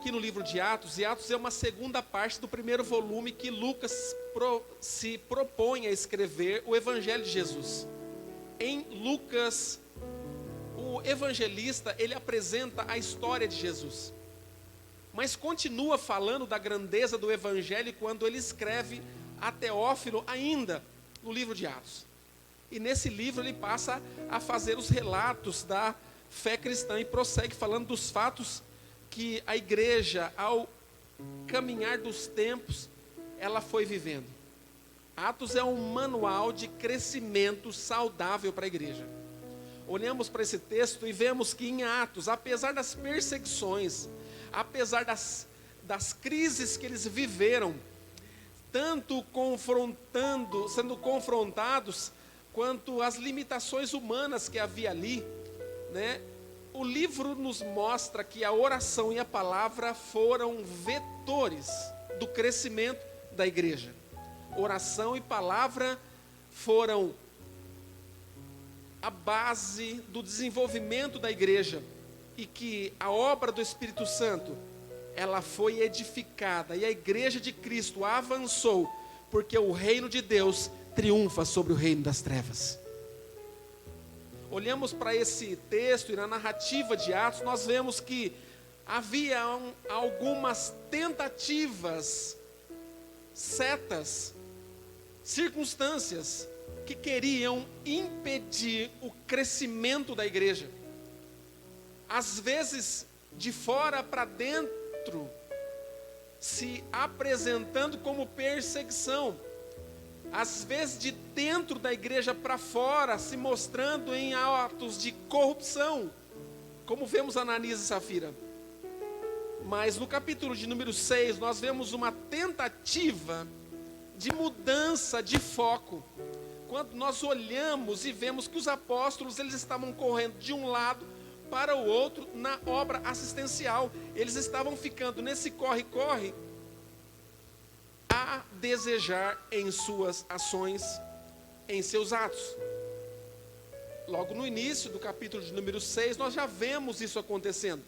aqui no livro de Atos, e Atos é uma segunda parte do primeiro volume que Lucas se propõe a escrever o Evangelho de Jesus. Em Lucas, o evangelista, ele apresenta a história de Jesus, mas continua falando da grandeza do Evangelho quando ele escreve a Teófilo ainda no livro de Atos. E nesse livro ele passa a fazer os relatos da fé cristã e prossegue falando dos fatos que a igreja, ao caminhar dos tempos, ela foi vivendo. Atos é um manual de crescimento saudável para a igreja. Olhamos para esse texto e vemos que em Atos, apesar das perseguições, apesar das crises que eles viveram, tanto sendo confrontados, quanto as limitações humanas que havia ali, né? O livro nos mostra que a oração e a palavra foram vetores do crescimento da igreja. Oração e palavra foram a base do desenvolvimento da igreja, e que a obra do Espírito Santo, ela foi edificada, e a igreja de Cristo avançou, porque o reino de Deus triunfa sobre o reino das trevas. Olhamos para esse texto e na narrativa de Atos, nós vemos que havia algumas tentativas, setas, circunstâncias que queriam impedir o crescimento da igreja. Às vezes, de fora para dentro, se apresentando como perseguição. Às vezes de dentro da igreja para fora, se mostrando em atos de corrupção, como vemos Ananias e Safira. Mas no capítulo de número 6, nós vemos uma tentativa de mudança de foco. Quando nós olhamos e vemos que os apóstolos, eles estavam correndo de um lado para o outro na obra assistencial. Eles estavam ficando nesse corre-corre, a desejar em suas ações, em seus atos. Logo no início do capítulo de número 6, nós já vemos isso acontecendo.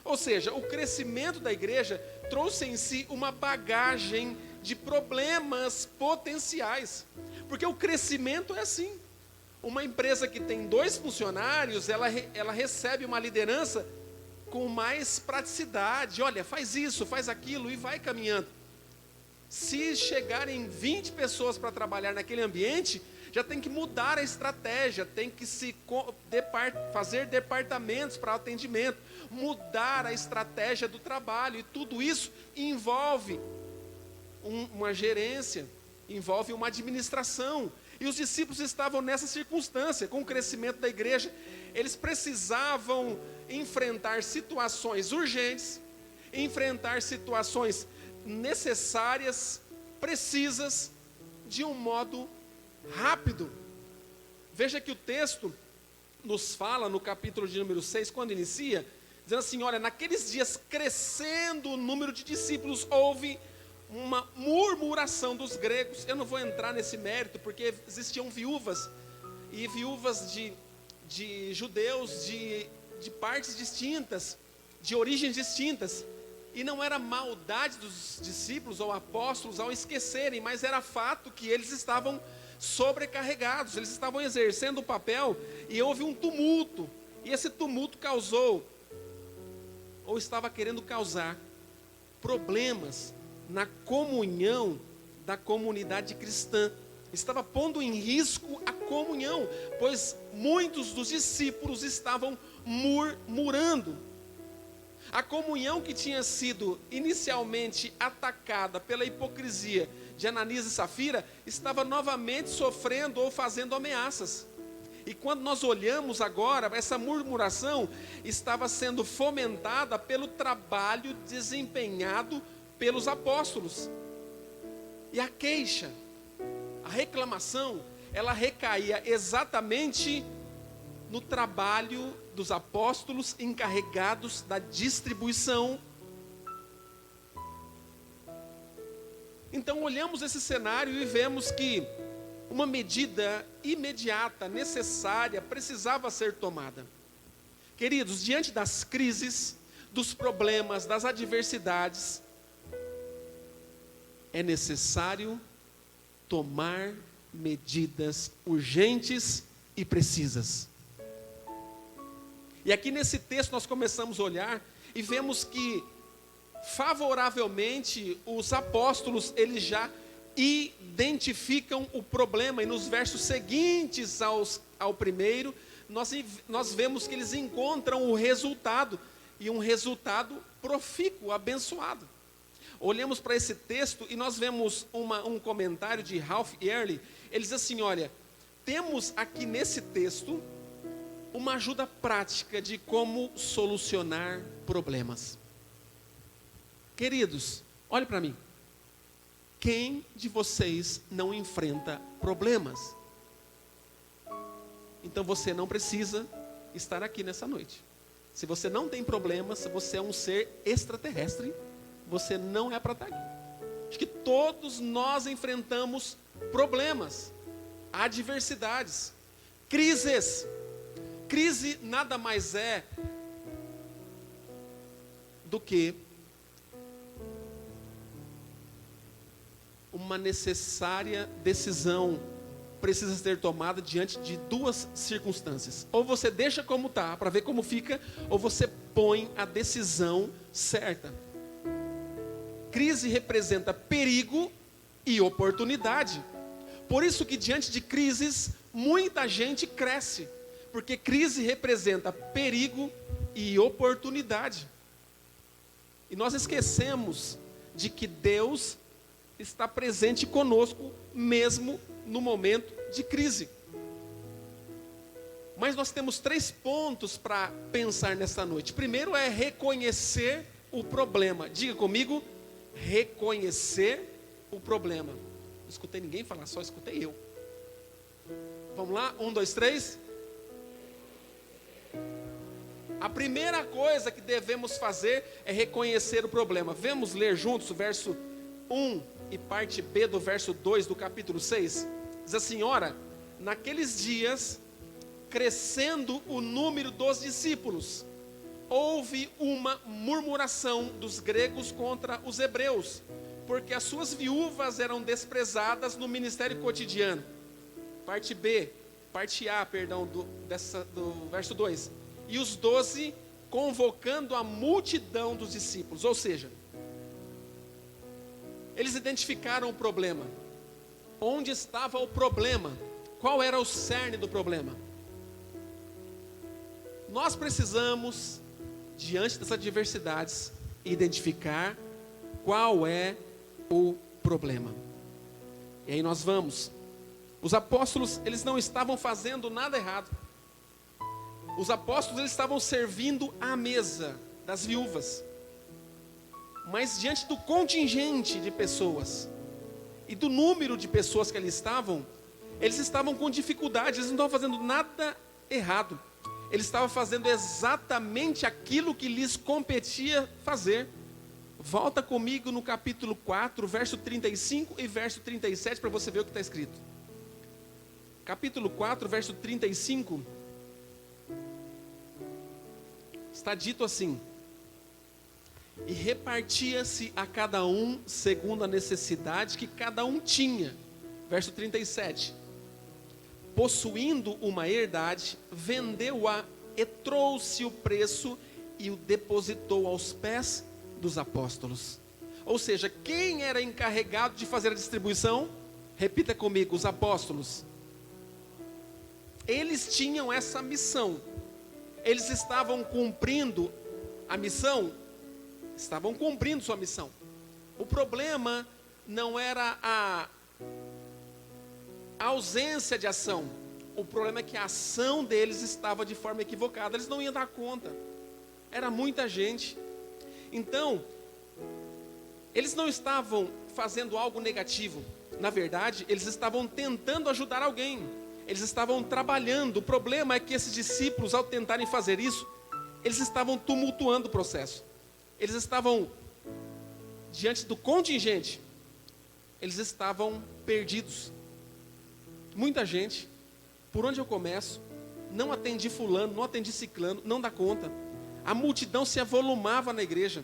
Ou seja, o crescimento da igreja trouxe em si uma bagagem de problemas potenciais. Porque o crescimento é assim. Uma empresa que tem 2 funcionários, ela recebe uma liderança com mais praticidade. Olha, faz isso, faz aquilo, e vai caminhando. Se chegarem 20 pessoas para trabalhar naquele ambiente, já tem que mudar a estratégia, tem que fazer departamentos para atendimento, mudar a estratégia do trabalho, e tudo isso envolve uma gerência, envolve uma administração. E os discípulos estavam nessa circunstância, com o crescimento da igreja. Eles precisavam enfrentar situações urgentes, enfrentar situações necessárias, precisas, de um modo rápido. Veja que o texto nos fala no capítulo de número 6, quando inicia, dizendo assim: olha, naqueles dias, crescendo o número de discípulos, houve uma murmuração dos gregos. Eu não vou entrar nesse mérito, porque existiam viúvas, e viúvas de judeus de partes distintas, de origens distintas. E não era maldade dos discípulos ou apóstolos ao esquecerem, mas era fato que eles estavam sobrecarregados, eles estavam exercendo o papel, e houve um tumulto. E esse tumulto causou, ou estava querendo causar, problemas na comunhão da comunidade cristã. Estava pondo em risco a comunhão, pois muitos dos discípulos estavam murmurando. A comunhão que tinha sido inicialmente atacada pela hipocrisia de Ananias e Safira, estava novamente sofrendo ou fazendo ameaças. E quando nós olhamos agora, essa murmuração estava sendo fomentada pelo trabalho desempenhado pelos apóstolos. E a queixa, a reclamação, ela recaía exatamente no trabalho dos apóstolos encarregados da distribuição. Então olhamos esse cenário e vemos que uma medida imediata, necessária, precisava ser tomada. Queridos, diante das crises, dos problemas, das adversidades, é necessário tomar medidas urgentes e precisas. E aqui nesse texto nós começamos a olhar e vemos que favoravelmente os apóstolos, eles já identificam o problema, e nos versos seguintes ao primeiro, nós vemos que eles encontram o resultado, e um resultado profícuo, abençoado. Olhamos para esse texto e nós vemos um comentário de Ralph Early. Ele diz assim: olha, temos aqui nesse texto uma ajuda prática de como solucionar problemas. Queridos, olhe para mim. Quem de vocês não enfrenta problemas? Então você não precisa estar aqui nessa noite. Se você não tem problemas, se você é um ser extraterrestre, você não é para estar aqui. Acho que todos nós enfrentamos problemas, adversidades, crises. Crise nada mais é do que uma necessária decisão precisa ser tomada diante de duas circunstâncias. Ou você deixa como está, para ver como fica, ou você põe a decisão certa. Crise representa perigo e oportunidade. Por isso que diante de crises, muita gente cresce. Porque crise representa perigo e oportunidade. E nós esquecemos de que Deus está presente conosco, mesmo no momento de crise. Mas nós temos 3 pontos para pensar nesta noite. Primeiro é reconhecer o problema. Diga comigo, reconhecer o problema. Não escutei ninguém falar, só escutei eu. Vamos lá, 1, 2, 3. A primeira coisa que devemos fazer é reconhecer o problema. Vamos ler juntos o verso 1 e parte B do verso 2 do capítulo 6. Diz assim: ora, naqueles dias, crescendo o número dos discípulos, houve uma murmuração dos gregos contra os hebreus, porque as suas viúvas eram desprezadas no ministério cotidiano. Parte A, do verso 2. E os 12 convocando a multidão dos discípulos, ou seja, eles identificaram o problema. Onde estava o problema? Qual era o cerne do problema? Nós precisamos, diante das adversidades, identificar qual é o problema. E aí nós vamos. Os apóstolos, eles não estavam fazendo nada errado. Os apóstolos, eles estavam servindo à mesa das viúvas. Mas diante do contingente de pessoas e do número de pessoas que ali estavam, eles estavam com dificuldade, eles não estavam fazendo nada errado. Eles estavam fazendo exatamente aquilo que lhes competia fazer. Volta comigo no capítulo 4, verso 35 e verso 37, para você ver o que está escrito. Capítulo 4, verso 35, está dito assim: e repartia-se a cada um segundo a necessidade que cada um tinha. Verso 37. Possuindo uma herdade, vendeu-a e trouxe o preço e o depositou aos pés dos apóstolos. Ou seja, quem era encarregado de fazer a distribuição? Repita comigo, os apóstolos. Eles tinham essa missão. Eles estavam cumprindo a missão. Estavam cumprindo sua missão. O problema não era a ausência de ação. O problema é que a ação deles estava de forma equivocada. Eles não iam dar conta. Era muita gente. Então, eles não estavam fazendo algo negativo. Na verdade, eles estavam tentando ajudar alguém. Eles estavam trabalhando. O problema é que esses discípulos, ao tentarem fazer isso, eles estavam tumultuando o processo. Eles estavam diante do contingente. Eles estavam perdidos. Muita gente. Por onde eu começo? Não atendi fulano, não atendi ciclano, não dá conta. A multidão se avolumava na igreja.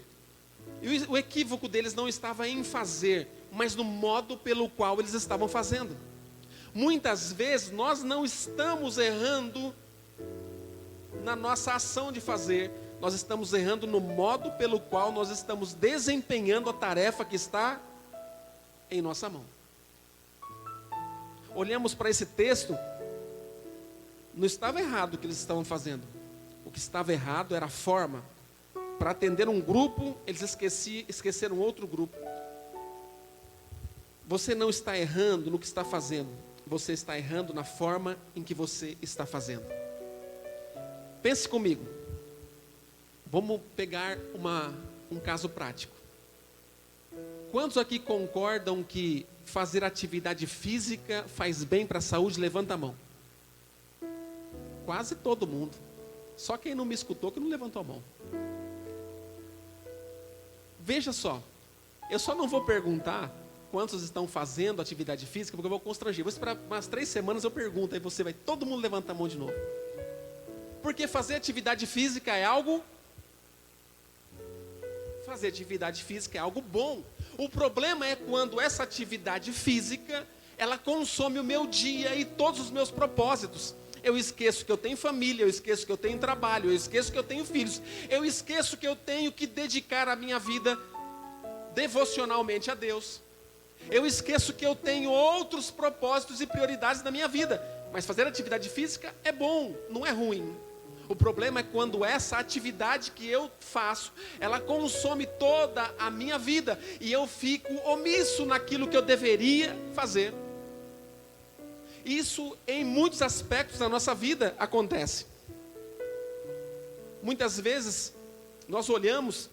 E o equívoco deles não estava em fazer, mas no modo pelo qual eles estavam fazendo. Muitas vezes nós não estamos errando na nossa ação de fazer, nós estamos errando no modo pelo qual nós estamos desempenhando a tarefa que está em nossa mão. Olhamos para esse texto, não estava errado o que eles estavam fazendo. O que estava errado era a forma. Para atender um grupo, eles esqueceram outro grupo. Você não está errando no que está fazendo. Você está errando na forma em que você está fazendo. Pense comigo. Vamos pegar um caso prático. Quantos aqui concordam que fazer atividade física faz bem para a saúde? Levanta a mão. Quase todo mundo. Só quem não me escutou que não levantou a mão. Veja só, eu só não vou perguntar quantos estão fazendo atividade física, porque eu vou constranger. Vou esperar umas 3 semanas, eu pergunto, aí você vai, todo mundo levanta a mão de novo. Porque fazer atividade física é algo... Fazer atividade física é algo bom. O problema é quando essa atividade física, ela consome o meu dia e todos os meus propósitos. Eu esqueço que eu tenho família, eu esqueço que eu tenho trabalho, eu esqueço que eu tenho filhos, eu esqueço que eu tenho que dedicar a minha vida devocionalmente a Deus. Eu esqueço que eu tenho outros propósitos e prioridades na minha vida. Mas fazer atividade física é bom, não é ruim. O problema é quando essa atividade que eu faço, ela consome toda a minha vida e eu fico omisso naquilo que eu deveria fazer. Isso em muitos aspectos da nossa vida acontece. Muitas vezes nós olhamos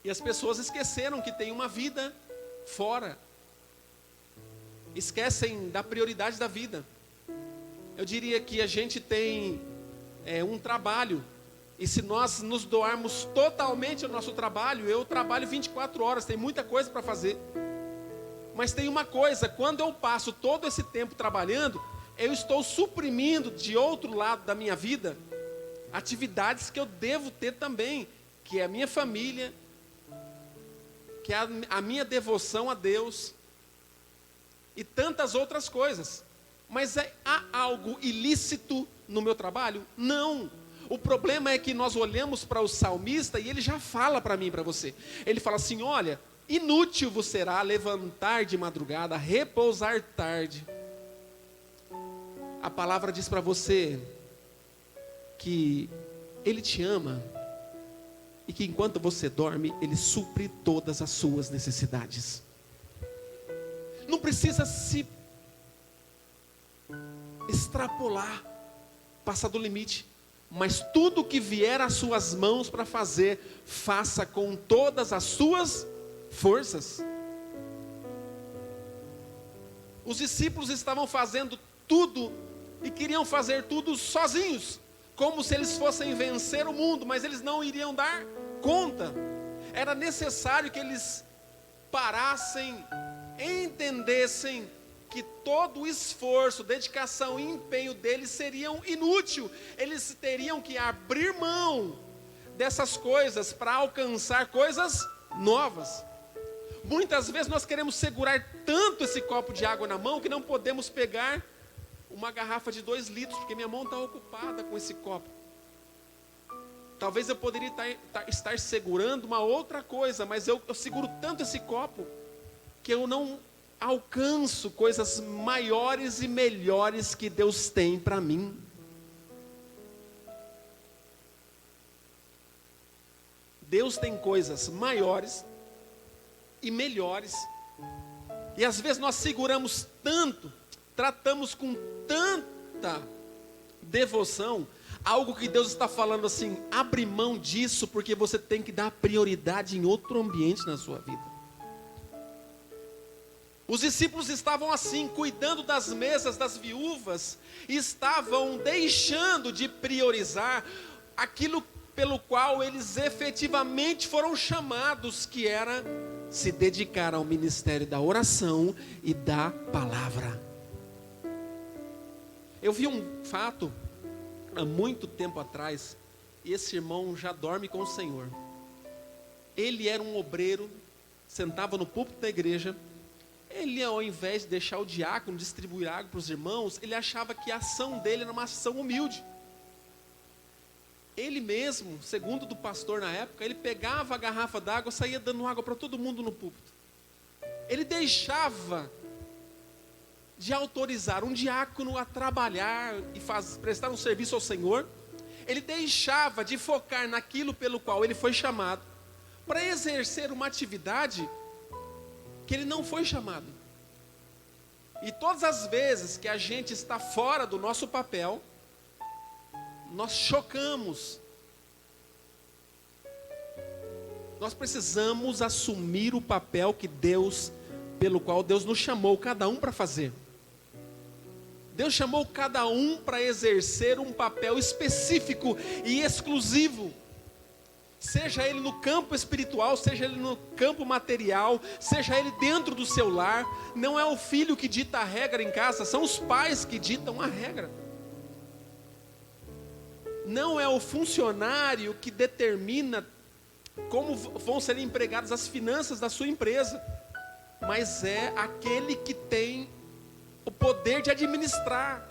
e as pessoas esqueceram que tem uma vida fora. Esquecem da prioridade da vida. Eu diria que a gente tem um trabalho, e se nós nos doarmos totalmente ao nosso trabalho, eu trabalho 24 horas, tem muita coisa para fazer. Mas tem uma coisa, quando eu passo todo esse tempo trabalhando, eu estou suprimindo de outro lado da minha vida atividades que eu devo ter também, que é a minha família, que é a minha devoção a Deus e tantas outras coisas. Mas há algo ilícito no meu trabalho? Não. O problema é que nós olhamos para o salmista e ele já fala para mim e para você. Ele fala assim, olha, inútil vos será levantar de madrugada, repousar tarde. A palavra diz para você que Ele te ama e que enquanto você dorme, Ele supre todas as suas necessidades. Não precisa se extrapolar, passar do limite, mas tudo que vier às suas mãos para fazer, faça com todas as suas forças. Os discípulos estavam fazendo tudo e queriam fazer tudo sozinhos, como se eles fossem vencer o mundo, mas eles não iriam dar conta. Era necessário que eles parassem, entendessem que todo o esforço, dedicação e empenho deles seriam inútil. Eles teriam que abrir mão dessas coisas para alcançar coisas novas. Muitas vezes nós queremos segurar tanto esse copo de água na mão que não podemos pegar uma garrafa de 2 litros, porque minha mão está ocupada com esse copo. Talvez eu poderia estar segurando uma outra coisa, mas eu seguro tanto esse copo que eu não alcanço coisas maiores e melhores que Deus tem para mim. Deus tem coisas maiores e melhores. E às vezes nós seguramos tanto, tratamos com tanta devoção, algo que Deus está falando assim, abre mão disso, porque você tem que dar prioridade em outro ambiente na sua vida. Os discípulos estavam assim, cuidando das mesas das viúvas, e estavam deixando de priorizar aquilo pelo qual eles efetivamente foram chamados, que era se dedicar ao ministério da oração e da palavra. Eu vi um fato há muito tempo atrás, e esse irmão já dorme com o Senhor. Ele era um obreiro, sentava no púlpito da igreja. Ele, ao invés de deixar o diácono distribuir água para os irmãos, ele achava que a ação dele era uma ação humilde. Ele mesmo, segundo do pastor na época, ele pegava a garrafa d'água e saía dando água para todo mundo no púlpito. Ele deixava de autorizar um diácono a trabalhar e prestar um serviço ao Senhor. Ele deixava de focar naquilo pelo qual ele foi chamado, para exercer uma atividade que ele não foi chamado. E todas as vezes que a gente está fora do nosso papel, nós chocamos. Nós precisamos assumir o papel pelo qual Deus nos chamou, cada um para fazer. Deus chamou cada um para exercer um papel específico e exclusivo. Seja ele no campo espiritual, seja ele no campo material, seja ele dentro do seu lar. Não é o filho que dita a regra em casa, são os pais que ditam a regra. Não é o funcionário que determina como vão ser empregadas as finanças da sua empresa, mas é aquele que tem o poder de administrar.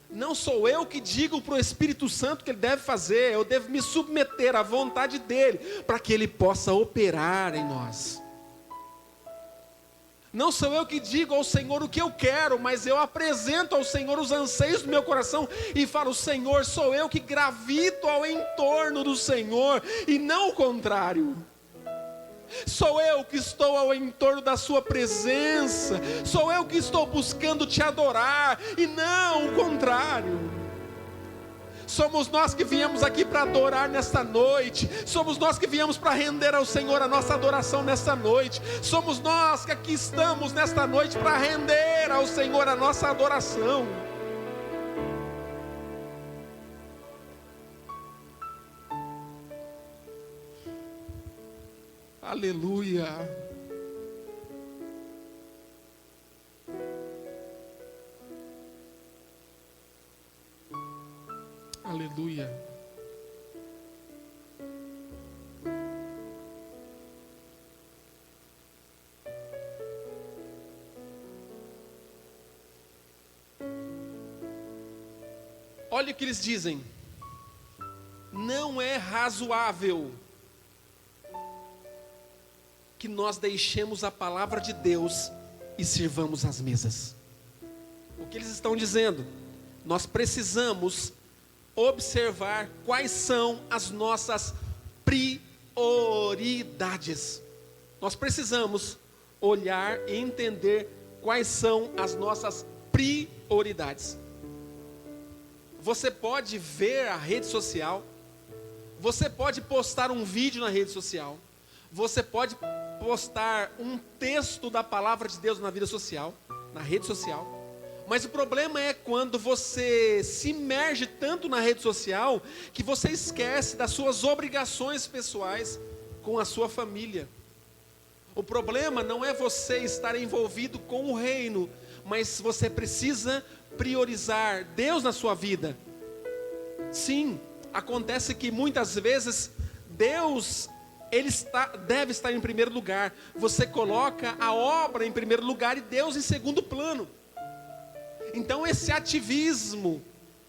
Não sou eu que digo para o Espírito Santo que ele deve fazer, eu devo me submeter à vontade dele, para que ele possa operar em nós. Não sou eu que digo ao Senhor o que eu quero, mas eu apresento ao Senhor os anseios do meu coração e falo: Senhor, sou eu que gravito ao entorno do Senhor e não o contrário. Sou eu que estou ao entorno da sua presença, sou eu que estou buscando te adorar e não o contrário. Somos nós que viemos aqui para adorar nesta noite, somos nós que viemos para render ao Senhor a nossa adoração nesta noite, somos nós que aqui estamos nesta noite para render ao Senhor a nossa adoração. Aleluia. Aleluia. Olha o que eles dizem: não é razoável que nós deixemos a palavra de Deus e sirvamos as mesas. O que eles estão dizendo? Nós precisamos observar quais são as nossas prioridades. Nós precisamos olhar e entender quais são as nossas prioridades. Você pode ver a rede social, você pode postar um vídeo na rede social, você pode postar um texto da palavra de Deus na vida social, na rede social. Mas o problema é quando você se imerge tanto na rede social que você esquece das suas obrigações pessoais com a sua família. O problema não é você estar envolvido com o reino, mas você precisa priorizar Deus na sua vida. Sim, acontece que muitas vezes Deus, deve estar em primeiro lugar. Você coloca a obra em primeiro lugar e Deus em segundo plano. Então esse ativismo,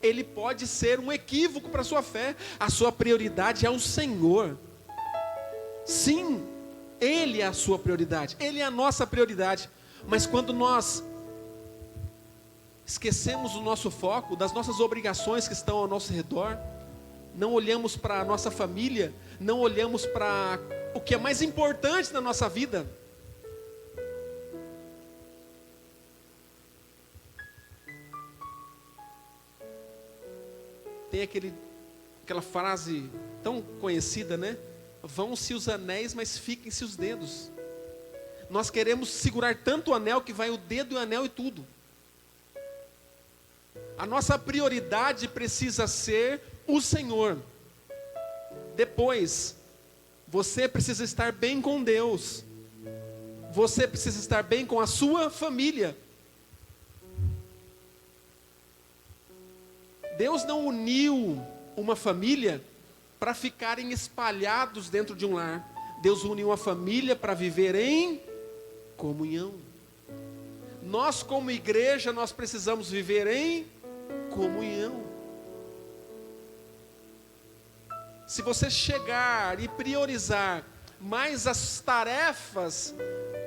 ele pode ser um equívoco para a sua fé. A sua prioridade é o Senhor. Sim, Ele é a sua prioridade, Ele é a nossa prioridade. Mas quando nós esquecemos o nosso foco, das nossas obrigações que estão ao nosso redor, não olhamos para a nossa família, não olhamos para o que é mais importante na nossa vida. Tem aquela frase tão conhecida, né? Vão-se os anéis, mas fiquem-se os dedos. Nós queremos segurar tanto o anel que vai o dedo e o anel e tudo. A nossa prioridade precisa ser o Senhor. Depois, você precisa estar bem com Deus. Você precisa estar bem com a sua família. Deus não uniu uma família para ficarem espalhados dentro de um lar. Deus uniu a família para viver em comunhão. Nós, como igreja, nós precisamos viver em comunhão. Se você chegar e priorizar mais as tarefas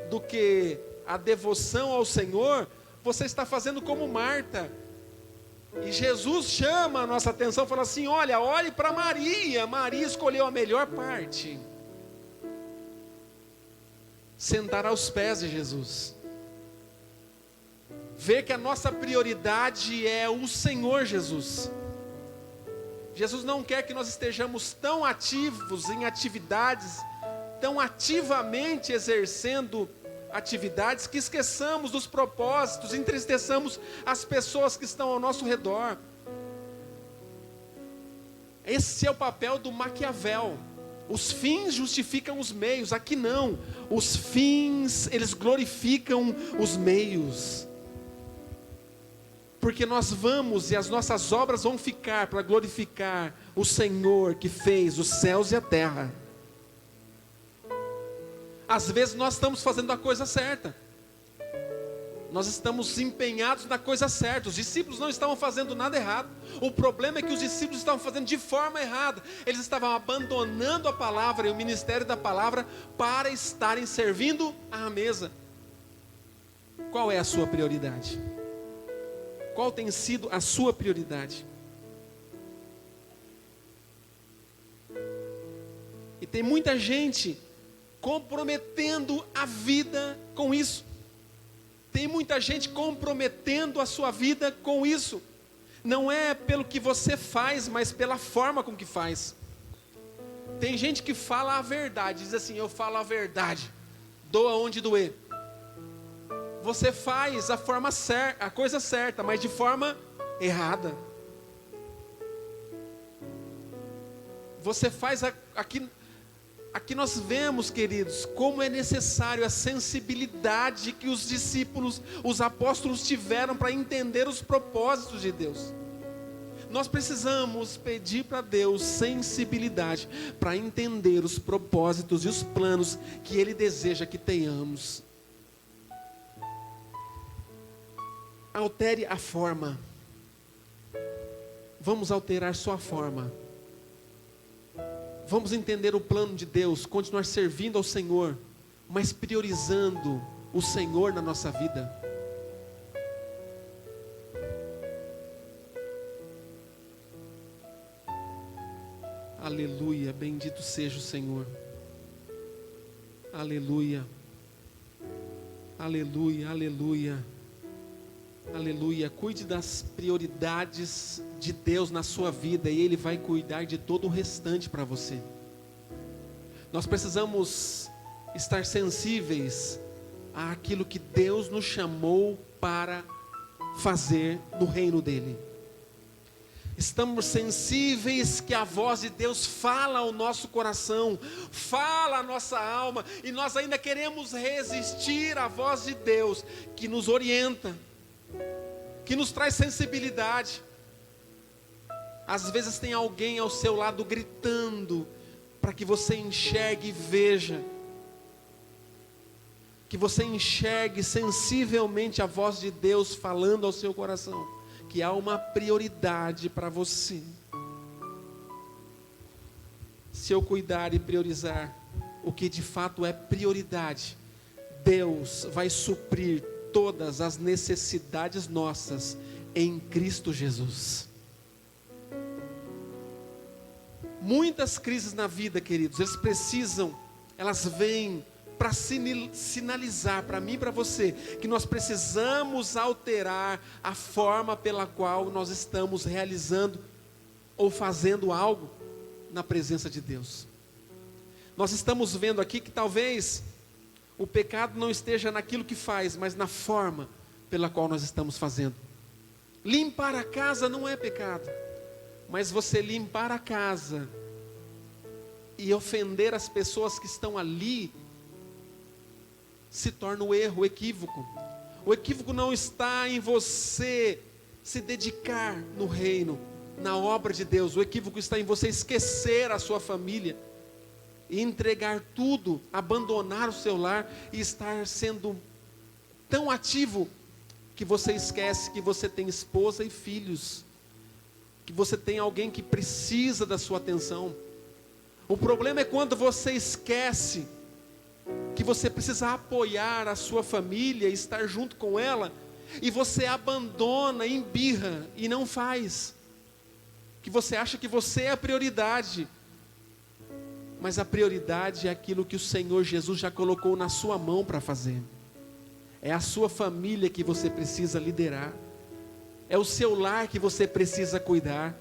do que a devoção ao Senhor, você está fazendo como Marta. E Jesus chama a nossa atenção, fala assim: olha, olhe para Maria. Maria escolheu a melhor parte. Sentar aos pés de Jesus. Ver que a nossa prioridade é o Senhor Jesus. Jesus não quer que nós estejamos tão ativos em atividades, tão ativamente exercendo atividades, que esqueçamos dos propósitos, entristeçamos as pessoas que estão ao nosso redor. Esse é o papel do Maquiavel. Os fins justificam os meios. Aqui não. Os fins, eles glorificam os meios. Porque nós vamos e as nossas obras vão ficar para glorificar o Senhor que fez os céus e a terra. Às vezes nós estamos fazendo a coisa certa. Nós estamos empenhados na coisa certa. Os discípulos não estavam fazendo nada errado. O problema é que os discípulos estavam fazendo de forma errada. Eles estavam abandonando a palavra e o ministério da palavra para estarem servindo à mesa. Qual é a sua prioridade? Qual tem sido a sua prioridade? E tem muita gente comprometendo a vida com isso. Tem muita gente comprometendo a sua vida com isso. Não é pelo que você faz, mas pela forma com que faz. Tem gente que fala a verdade, diz assim: eu falo a verdade, doa onde doer. Você faz a coisa certa, mas de forma errada. Você faz aqui nós vemos, queridos, como é necessário a sensibilidade que os discípulos, os apóstolos tiveram para entender os propósitos de Deus. Nós precisamos pedir para Deus sensibilidade para entender os propósitos e os planos que Ele deseja que tenhamos. Altere a forma. Vamos alterar sua forma. Vamos entender o plano de Deus, continuar servindo ao Senhor, mas priorizando o Senhor na nossa vida. Aleluia, bendito seja o Senhor. Aleluia. Aleluia, aleluia. Aleluia. Cuide das prioridades de Deus na sua vida e Ele vai cuidar de todo o restante para você. Nós precisamos estar sensíveis àquilo que Deus nos chamou para fazer no reino dEle. Estamos sensíveis que a voz de Deus fala ao nosso coração, fala à nossa alma, e nós ainda queremos resistir à voz de Deus que nos orienta, que nos traz sensibilidade. Às vezes tem alguém ao seu lado gritando para que você enxergue e veja, que você enxergue sensivelmente a voz de Deus falando ao seu coração, que há uma prioridade para você. Se eu cuidar e priorizar o que de fato é prioridade, Deus vai suprir todas as necessidades nossas em Cristo Jesus. Muitas crises na vida, queridos, elas vêm para sinalizar para mim e para você que nós precisamos alterar a forma pela qual nós estamos realizando ou fazendo algo na presença de Deus. Nós estamos vendo aqui que talvez o pecado não esteja naquilo que faz, mas na forma pela qual nós estamos fazendo. Limpar a casa não é pecado, mas você limpar a casa e ofender as pessoas que estão ali se torna o erro, o equívoco. O equívoco não está em você se dedicar no reino. na obra de Deus. O equívoco está em você esquecer a sua família e entregar tudo, abandonar o seu lar e estar sendo tão ativo que você esquece que você tem esposa e filhos, que você tem alguém que precisa da sua atenção. O problema é quando você esquece que você precisa apoiar a sua família, estar junto com ela, e você abandona, embirra e não faz. Que você acha que você é a prioridade, mas a prioridade é aquilo que o Senhor Jesus já colocou na sua mão para fazer. É a sua família que você precisa liderar, é o seu lar que você precisa cuidar,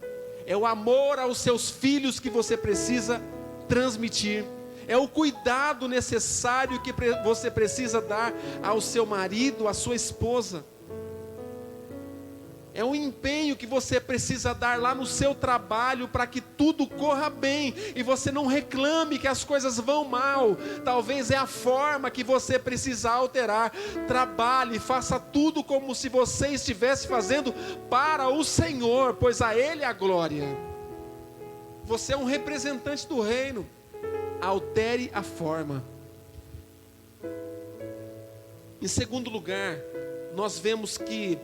é o amor aos seus filhos que você precisa transmitir, é o cuidado necessário que você precisa dar ao seu marido, à sua esposa, é o empenho que você precisa dar lá no seu trabalho para que tudo corra bem e você não reclame que as coisas vão mal. Talvez é a forma que você precisa alterar. Trabalhe, faça tudo como se você estivesse fazendo para o Senhor, pois a Ele a glória. Você é um representante do reino. Altere a forma. Em segundo lugar, nós vemos que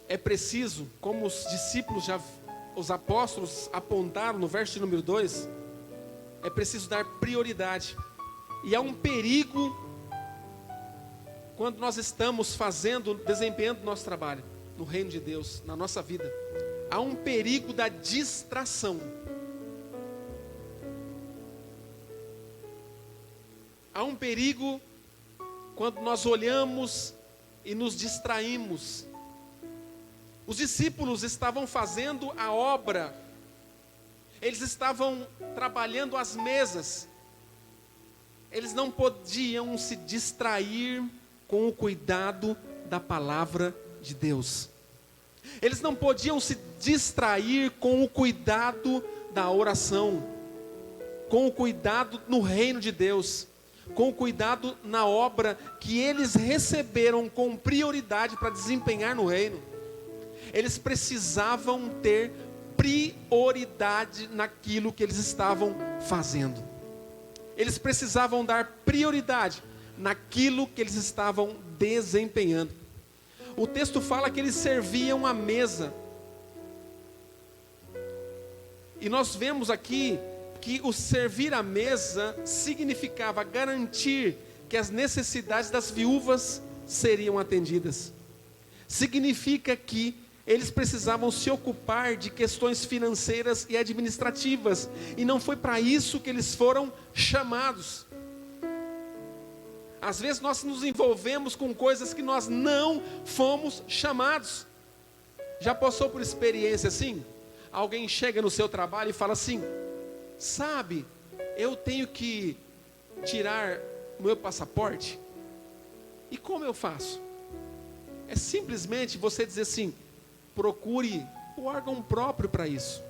é preciso, como os discípulos, os apóstolos apontaram no verso de número 2, é preciso dar prioridade. E há um perigo quando nós estamos desempenhando nosso trabalho no reino de Deus, na nossa vida. Há um perigo da distração. Há um perigo quando nós olhamos e nos distraímos. Os discípulos estavam fazendo a obra, eles estavam trabalhando as mesas, eles não podiam se distrair com o cuidado da palavra de Deus, eles não podiam se distrair com o cuidado da oração, com o cuidado no reino de Deus, com o cuidado na obra que eles receberam com prioridade para desempenhar no reino. Eles precisavam ter prioridade naquilo que eles estavam fazendo. Eles precisavam dar prioridade naquilo que eles estavam desempenhando. O texto fala que eles serviam à mesa. E nós vemos aqui que o servir à mesa significava garantir que as necessidades das viúvas seriam atendidas. Significa que eles precisavam se ocupar de questões financeiras e administrativas, e não foi para isso que eles foram chamados. Às vezes nós nos envolvemos com coisas que nós não fomos chamados. Já passou por experiência assim? Alguém chega no seu trabalho e fala assim: sabe, eu tenho que tirar o meu passaporte, e como eu faço? É simplesmente você dizer assim: procure o órgão próprio para isso.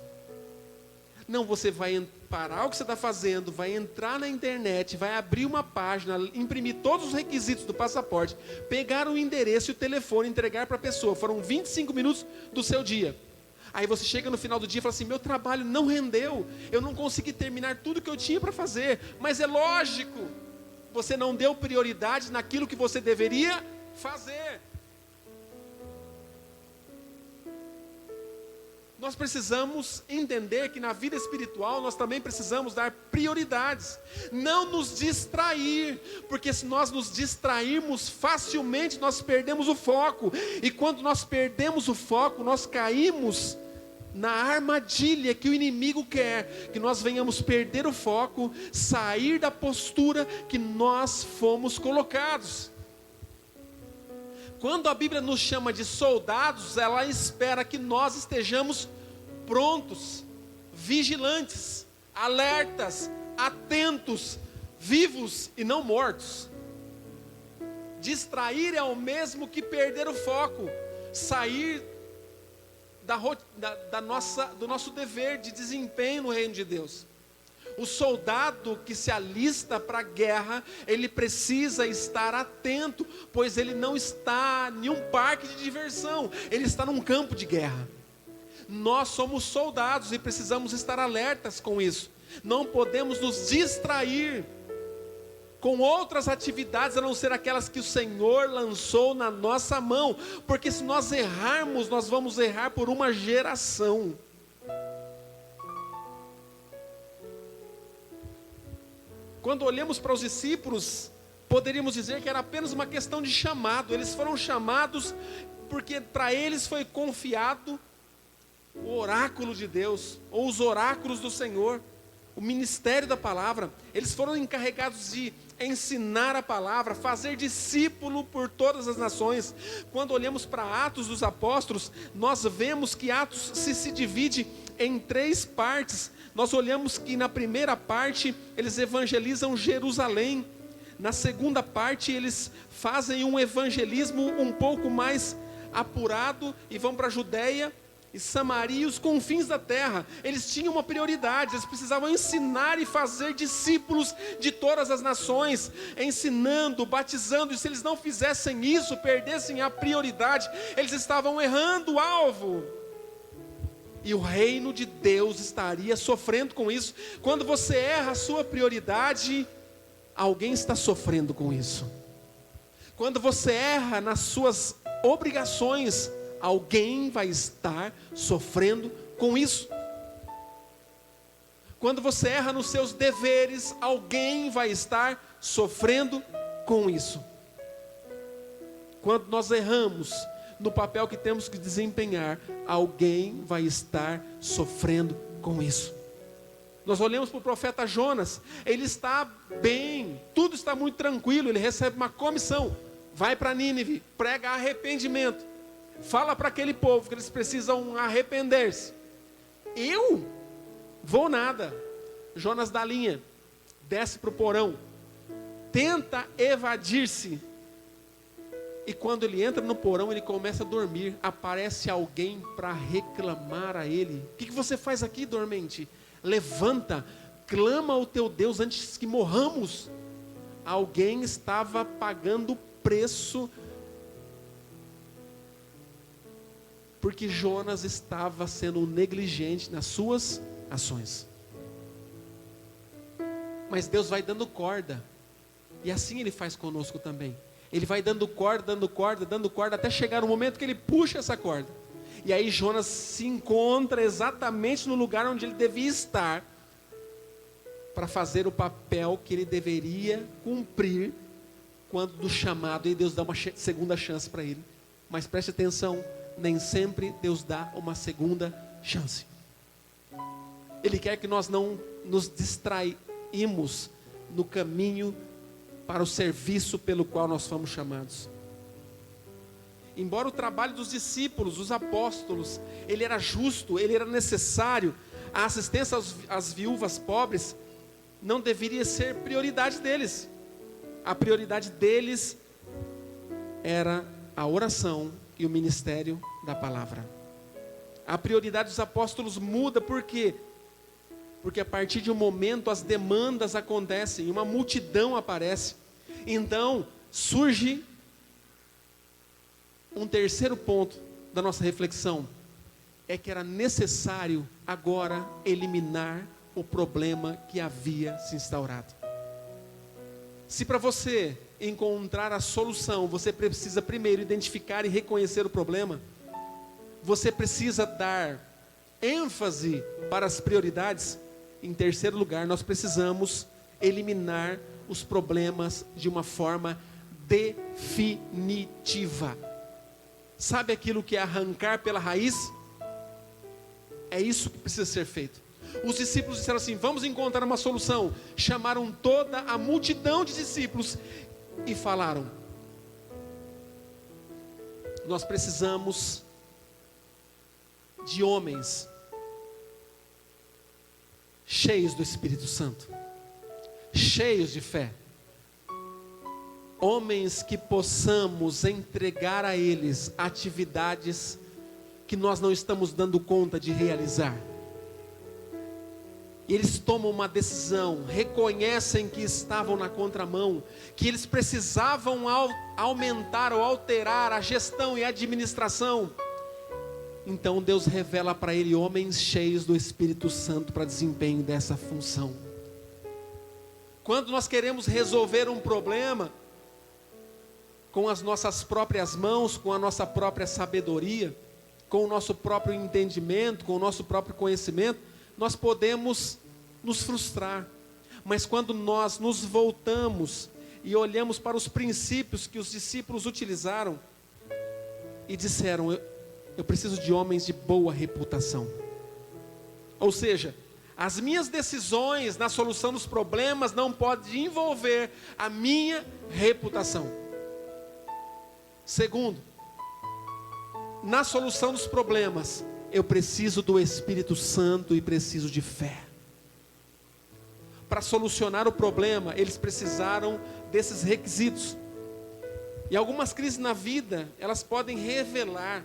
Não, você vai parar o que você está fazendo, vai entrar na internet, vai abrir uma página, imprimir todos os requisitos do passaporte, pegar o endereço e o telefone, entregar para a pessoa. Foram 25 minutos do seu dia. Aí você chega no final do dia e fala assim: meu trabalho não rendeu, eu não consegui terminar tudo que eu tinha para fazer. Mas é lógico, você não deu prioridade naquilo que você deveria fazer. Nós precisamos entender que na vida espiritual nós também precisamos dar prioridades, não nos distrair, porque se nós nos distrairmos facilmente nós perdemos o foco, e quando nós perdemos o foco nós caímos na armadilha que o inimigo quer, que nós venhamos perder o foco, sair da postura que nós fomos colocados. Quando a Bíblia nos chama de soldados, ela espera que nós estejamos prontos, vigilantes, alertas, atentos, vivos e não mortos. Distrair é o mesmo que perder o foco, sair do nosso dever de desempenho no reino de Deus. O soldado que se alista para a guerra, ele precisa estar atento, pois ele não está em um parque de diversão, ele está num campo de guerra. Nós somos soldados e precisamos estar alertas com isso. Não podemos nos distrair com outras atividades a não ser aquelas que o Senhor lançou na nossa mão, porque se nós errarmos, nós vamos errar por uma geração. Quando olhamos para os discípulos, poderíamos dizer que era apenas uma questão de chamado. Eles foram chamados porque para eles foi confiado o oráculo de Deus, ou os oráculos do Senhor, o ministério da palavra. Eles foram encarregados de ensinar a palavra, fazer discípulo por todas as nações. Quando olhamos para Atos dos Apóstolos, nós vemos que Atos se divide em 3 partes. Nós olhamos que na primeira parte eles evangelizam Jerusalém. Na segunda parte eles fazem um evangelismo um pouco mais apurado e vão para a Judéia e Samaria e os confins da terra. Eles tinham uma prioridade, eles precisavam ensinar e fazer discípulos de todas as nações, ensinando, batizando, e se eles não fizessem isso, perdessem a prioridade, eles estavam errando o alvo. E o reino de Deus estaria sofrendo com isso. Quando você erra a sua prioridade, alguém está sofrendo com isso. Quando você erra nas suas obrigações, alguém vai estar sofrendo com isso. Quando você erra nos seus deveres, alguém vai estar sofrendo com isso. Quando nós erramos no papel que temos que desempenhar, alguém vai estar sofrendo com isso. Nós olhamos para o profeta Jonas, ele está bem, tudo está muito tranquilo, ele recebe uma comissão, vai para Nínive, prega arrependimento, fala para aquele povo que eles precisam arrepender-se. Eu vou nada. Jonas dá linha, desce para o porão, tenta evadir-se. E quando ele entra no porão, ele começa a dormir. Aparece alguém para reclamar a ele. O que você faz aqui, dormente? Levanta, clama ao teu Deus antes que morramos. Alguém estava pagando preço, porque Jonas estava sendo negligente nas suas ações. Mas Deus vai dando corda, e assim Ele faz conosco também. Ele vai dando corda, até chegar o momento que Ele puxa essa corda. E aí Jonas se encontra exatamente no lugar onde ele devia estar, para fazer o papel que ele deveria cumprir, quando do chamado, e Deus dá uma segunda chance para ele. Mas preste atenção, nem sempre Deus dá uma segunda chance. Ele quer que nós não nos distraímos no caminho para o serviço pelo qual nós fomos chamados. Embora o trabalho dos discípulos, dos apóstolos, ele era justo, ele era necessário, a assistência às viúvas pobres não deveria ser prioridade deles. A prioridade deles era a oração e o ministério da palavra. A prioridade dos apóstolos muda, por quê? Porque a partir de um momento as demandas acontecem, uma multidão aparece. Então surge um terceiro ponto da nossa reflexão, é que era necessário agora eliminar o problema que havia se instaurado. Se para você encontrar a solução, você precisa primeiro identificar e reconhecer o problema, você precisa dar ênfase para as prioridades. Em terceiro lugar, nós precisamos eliminar os problemas de uma forma definitiva. Sabe aquilo que é arrancar pela raiz? É isso que precisa ser feito. Os discípulos disseram assim: vamos encontrar uma solução. Chamaram toda a multidão de discípulos e falaram: nós precisamos de homens cheios do Espírito Santo, cheios de fé, homens que possamos entregar a eles atividades que nós não estamos dando conta de realizar. E eles tomam uma decisão, reconhecem que estavam na contramão, que eles precisavam aumentar ou alterar a gestão e a administração. Então Deus revela para ele homens cheios do Espírito Santo para desempenho dessa função. Quando nós queremos resolver um problema com as nossas próprias mãos, com a nossa própria sabedoria, com o nosso próprio entendimento, com o nosso próprio conhecimento, nós podemos nos frustrar. Mas quando nós nos voltamos e olhamos para os princípios que os discípulos utilizaram e disseram: eu preciso de homens de boa reputação. Ou seja, as minhas decisões na solução dos problemas não podem envolver a minha reputação. Segundo, na solução dos problemas, eu preciso do Espírito Santo e preciso de fé. Para solucionar o problema, eles precisaram desses requisitos. E algumas crises na vida, elas podem revelar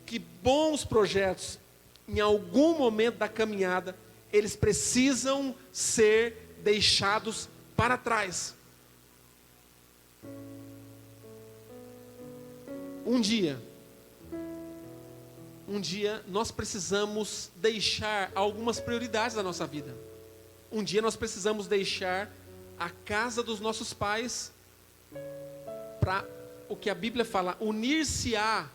que bons projetos, em algum momento da caminhada, eles precisam ser deixados para trás. Um dia nós precisamos deixar algumas prioridades da nossa vida. Um dia nós precisamos deixar a casa dos nossos pais para o que a Bíblia fala, unir-se-á,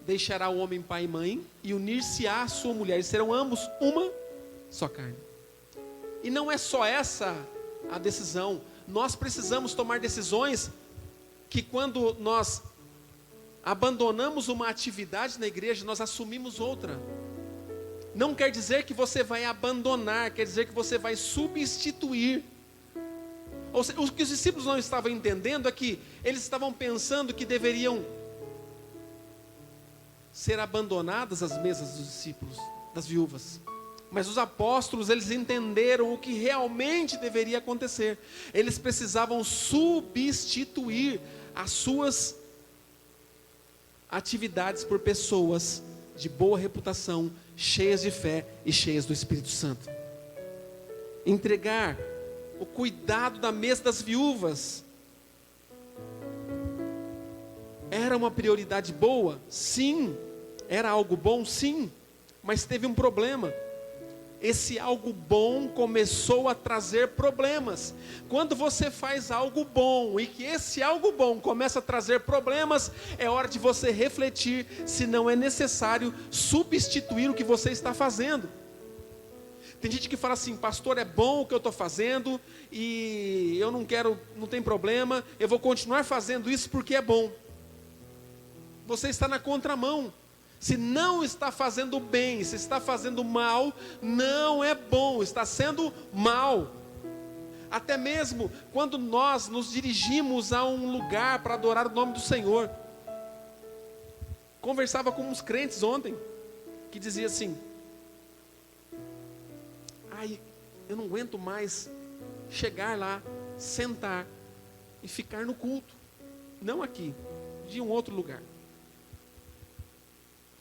deixará o homem pai e mãe, e unir-se-á a sua mulher, e serão ambos uma só carne. E não é só essa a decisão, nós precisamos tomar decisões que quando nós abandonamos uma atividade na igreja, nós assumimos outra. Não quer dizer que você vai abandonar, quer dizer que você vai substituir. Ou seja, o que os discípulos não estavam entendendo é que eles estavam pensando que deveriam ser abandonadas as mesas dos discípulos, das viúvas. Mas os apóstolos, eles entenderam o que realmente deveria acontecer. Eles precisavam substituir as suas atividades por pessoas de boa reputação, cheias de fé e cheias do Espírito Santo. Entregar o cuidado da mesa das viúvas era uma prioridade boa? Sim. Era algo bom? Sim. Mas teve um problema. Esse algo bom começou a trazer problemas. Quando você faz algo bom e que esse algo bom começa a trazer problemas, é hora de você refletir se não é necessário substituir o que você está fazendo. Tem gente que fala assim: pastor, é bom o que eu estou fazendo e eu não quero, não tem problema, eu vou continuar fazendo isso porque é bom. Você está na contramão. Se não está fazendo bem, se está fazendo mal, não é bom, está sendo mal. Até mesmo quando nós nos dirigimos a um lugar para adorar o nome do Senhor. Conversava com uns crentes ontem, que dizia assim: ai, eu não aguento mais chegar lá, sentar e ficar no culto. Não aqui, de um outro lugar.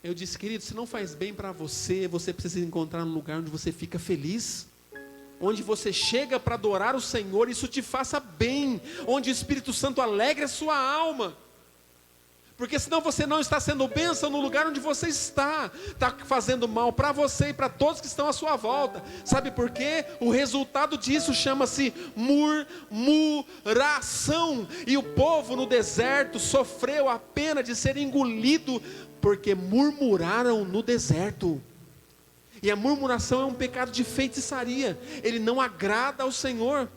Eu disse: querido, se não faz bem para você, você precisa encontrar um lugar onde você fica feliz, onde você chega para adorar o Senhor, isso te faça bem, onde o Espírito Santo alegre a sua alma, porque senão você não está sendo bênção no lugar onde você está fazendo mal para você e para todos que estão à sua volta. Sabe por quê? O resultado disso chama-se murmuração, e o povo no deserto sofreu a pena de ser engolido, porque murmuraram no deserto. E a murmuração é um pecado de feitiçaria, ele não agrada ao Senhor.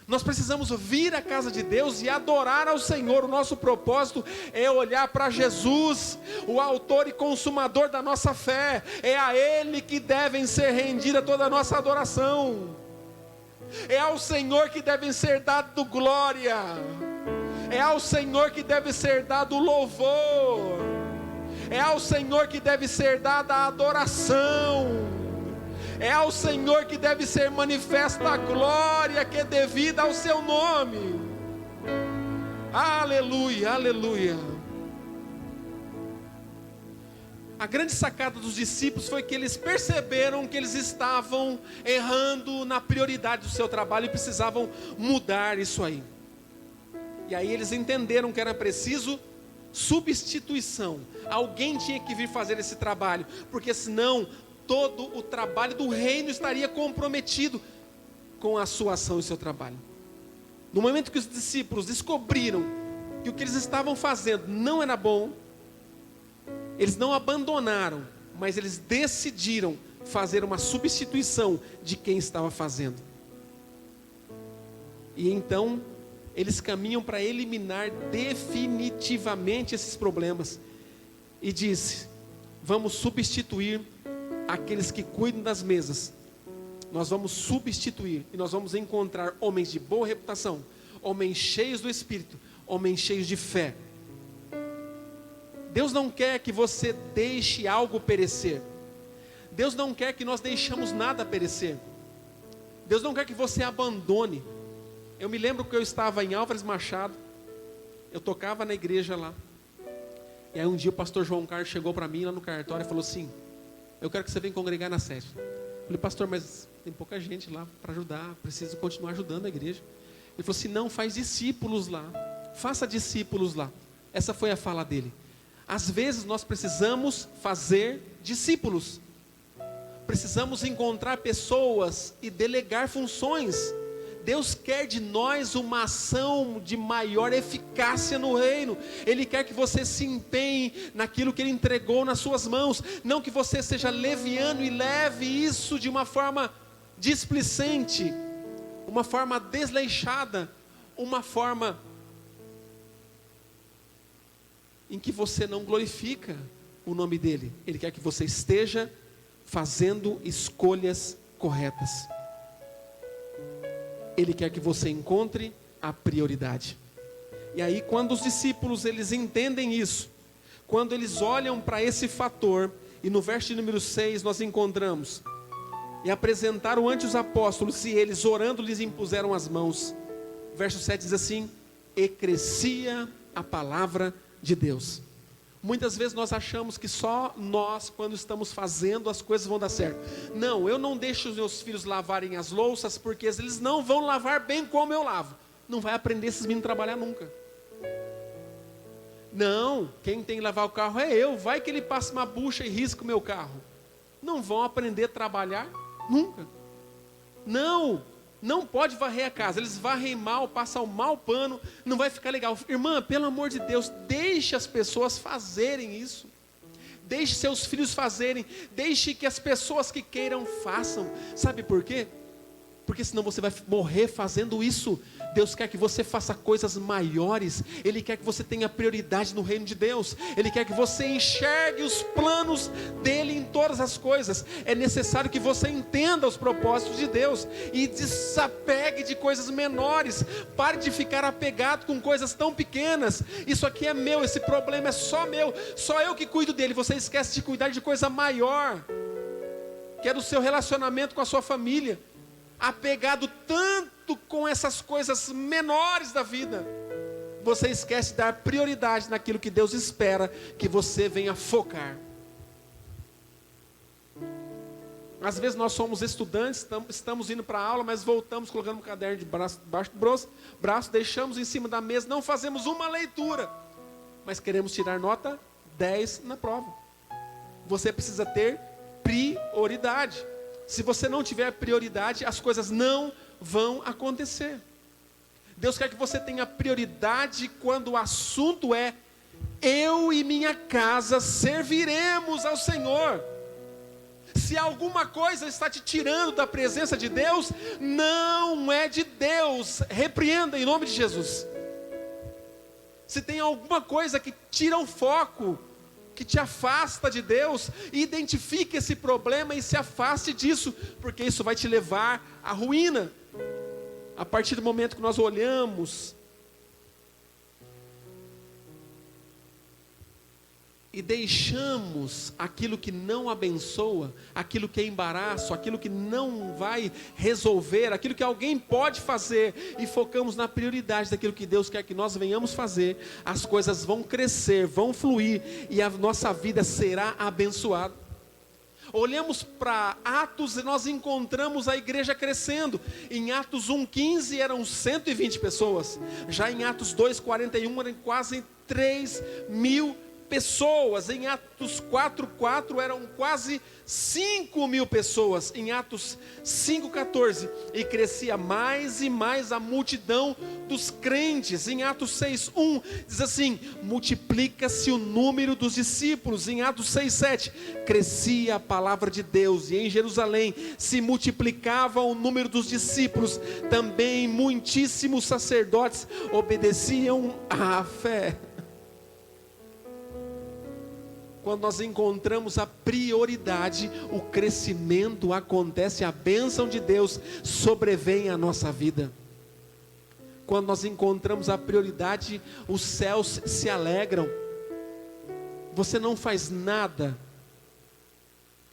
Nós precisamos vir à casa de Deus e adorar ao Senhor. O nosso propósito é olhar para Jesus, o autor e consumador da nossa fé. É a Ele que devem ser rendida toda a nossa adoração. É ao Senhor que devem ser dado glória. É ao Senhor que deve ser dado louvor. É ao Senhor que deve ser dada a adoração. É ao Senhor que deve ser manifesta a glória que é devida ao seu nome. Aleluia, aleluia. A grande sacada dos discípulos foi que eles perceberam que eles estavam errando na prioridade do seu trabalho e precisavam mudar isso aí. E aí eles entenderam que era preciso substituição. Alguém tinha que vir fazer esse trabalho, porque senão todo o trabalho do reino estaria comprometido com a sua ação e seu trabalho. No momento que os discípulos descobriram que o que eles estavam fazendo não era bom, eles não abandonaram, mas eles decidiram fazer uma substituição de quem estava fazendo. E então eles caminham para eliminar definitivamente esses problemas. E disse: vamos substituir aqueles que cuidam das mesas. Nós vamos substituir e nós vamos encontrar homens de boa reputação, homens cheios do Espírito, homens cheios de fé. Deus não quer que você deixe algo perecer. Deus não quer que nós deixemos nada perecer. Deus não quer que você abandone. Eu me lembro que eu estava em Álvares Machado, eu tocava na igreja lá. E aí um dia o pastor João Carlos chegou para mim lá no cartório e falou assim: eu quero que você venha congregar na sede. Eu falei: pastor, mas tem pouca gente lá para ajudar, preciso continuar ajudando a igreja. Ele falou assim: não, faz discípulos lá, faça discípulos lá. Essa foi a fala dele. Às vezes nós precisamos fazer discípulos, precisamos encontrar pessoas e delegar funções. Deus quer de nós uma ação de maior eficácia no reino. Ele quer que você se empenhe naquilo que Ele entregou nas suas mãos, não que você seja leviano e leve isso de uma forma displicente, uma forma desleixada, uma forma em que você não glorifica o nome dEle. Ele quer que você esteja fazendo escolhas corretas. Ele quer que você encontre a prioridade. E aí, quando os discípulos eles entendem isso, quando eles olham para esse fator, e no verso de número 6 nós encontramos: e apresentaram ante os apóstolos, e eles orando lhes impuseram as mãos. Verso 7 diz assim: e crescia a palavra de Deus. Muitas vezes nós achamos que só nós, quando estamos fazendo, as coisas vão dar certo. Não, eu não deixo os meus filhos lavarem as louças, porque eles não vão lavar bem como eu lavo. Não vai aprender esses meninos a trabalhar nunca. Não, quem tem que lavar o carro é eu. Vai que ele passa uma bucha e risca o meu carro. Não vão aprender a trabalhar nunca. Não pode varrer a casa. Eles varrem mal, passam mal pano, não vai ficar legal. Irmã, pelo amor de Deus, deixe as pessoas fazerem isso. Deixe seus filhos fazerem. Deixe que as pessoas que queiram façam. Sabe por quê? Porque senão você vai morrer fazendo isso. Deus quer que você faça coisas maiores. Ele quer que você tenha prioridade no reino de Deus. Ele quer que você enxergue os planos dele em todas as coisas. É necessário que você entenda os propósitos de Deus e desapegue de coisas menores. Pare de ficar apegado com coisas tão pequenas. Isso aqui é meu, esse problema é só meu, só eu que cuido dele. Você esquece de cuidar de coisa maior, que é do seu relacionamento com a sua família. Apegado tanto com essas coisas menores da vida, você esquece de dar prioridade naquilo que Deus espera que você venha focar. Às vezes nós somos estudantes, estamos indo para a aula, mas voltamos colocando um caderno debaixo do braço, deixamos em cima da mesa, não fazemos uma leitura, mas queremos tirar nota 10 na prova. Você precisa ter prioridade. Se você não tiver prioridade, as coisas não vão acontecer. Deus quer que você tenha prioridade quando o assunto é: eu e minha casa serviremos ao Senhor. Se alguma coisa está te tirando da presença de Deus, não é de Deus. Repreenda em nome de Jesus. Se tem alguma coisa que tira o foco, que te afasta de Deus, identifique esse problema e se afaste disso, porque isso vai te levar à ruína. A partir do momento que nós olhamos e deixamos aquilo que não abençoa, aquilo que é embaraço, aquilo que não vai resolver, aquilo que alguém pode fazer, e focamos na prioridade daquilo que Deus quer que nós venhamos fazer, as coisas vão crescer, vão fluir, e a nossa vida será abençoada. Olhamos para Atos e nós encontramos a igreja crescendo. Em Atos 1,15 eram 120 pessoas, já em Atos 2,41 eram quase 3.000 pessoas. Em Atos 4,4 eram quase 5.000 pessoas. Em Atos 5,14, e crescia mais e mais a multidão dos crentes. Em Atos 6,1 diz assim: multiplica-se o número dos discípulos. Em Atos 6,7, crescia a palavra de Deus, e em Jerusalém se multiplicava o número dos discípulos. Também muitíssimos sacerdotes obedeciam à fé. Quando nós encontramos a prioridade, o crescimento acontece, a bênção de Deus sobrevém à nossa vida. Quando nós encontramos a prioridade, os céus se alegram. Você não faz nada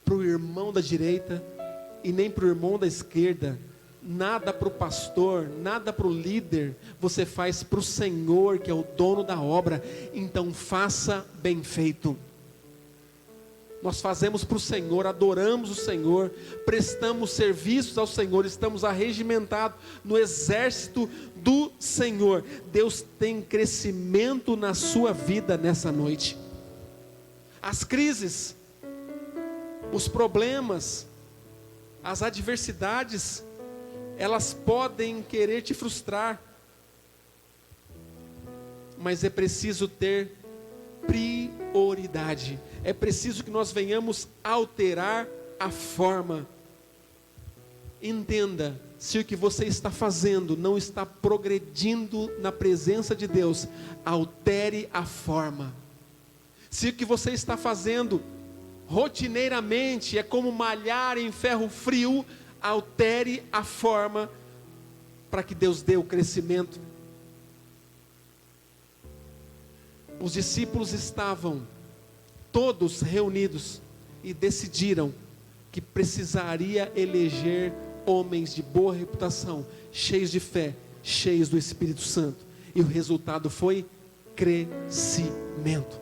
para o irmão da direita e nem para o irmão da esquerda, nada para o pastor, nada para o líder, você faz para o Senhor, que é o dono da obra. Então faça bem feito. Nós fazemos para o Senhor, adoramos o Senhor, prestamos serviços ao Senhor, estamos arregimentados no exército do Senhor. Deus tem crescimento na sua vida nessa noite. As crises, os problemas, as adversidades, elas podem querer te frustrar, mas é preciso ter prioridade. É preciso que nós venhamos alterar a forma. Entenda, se o que você está fazendo não está progredindo na presença de Deus, altere a forma. Se o que você está fazendo rotineiramente é como malhar em ferro frio, altere a forma para que Deus dê o crescimento. Os discípulos estavam todos reunidos e decidiram que precisaria eleger homens de boa reputação, cheios de fé, cheios do Espírito Santo. E o resultado foi crescimento.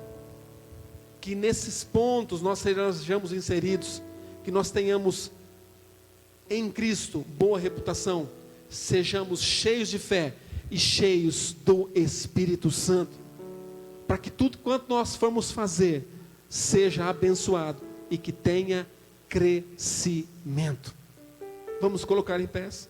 Que nesses pontos nós sejamos inseridos, que nós tenhamos em Cristo boa reputação, sejamos cheios de fé e cheios do Espírito Santo, para que tudo quanto nós formos fazer seja abençoado e que tenha crescimento. Vamos colocar em pés.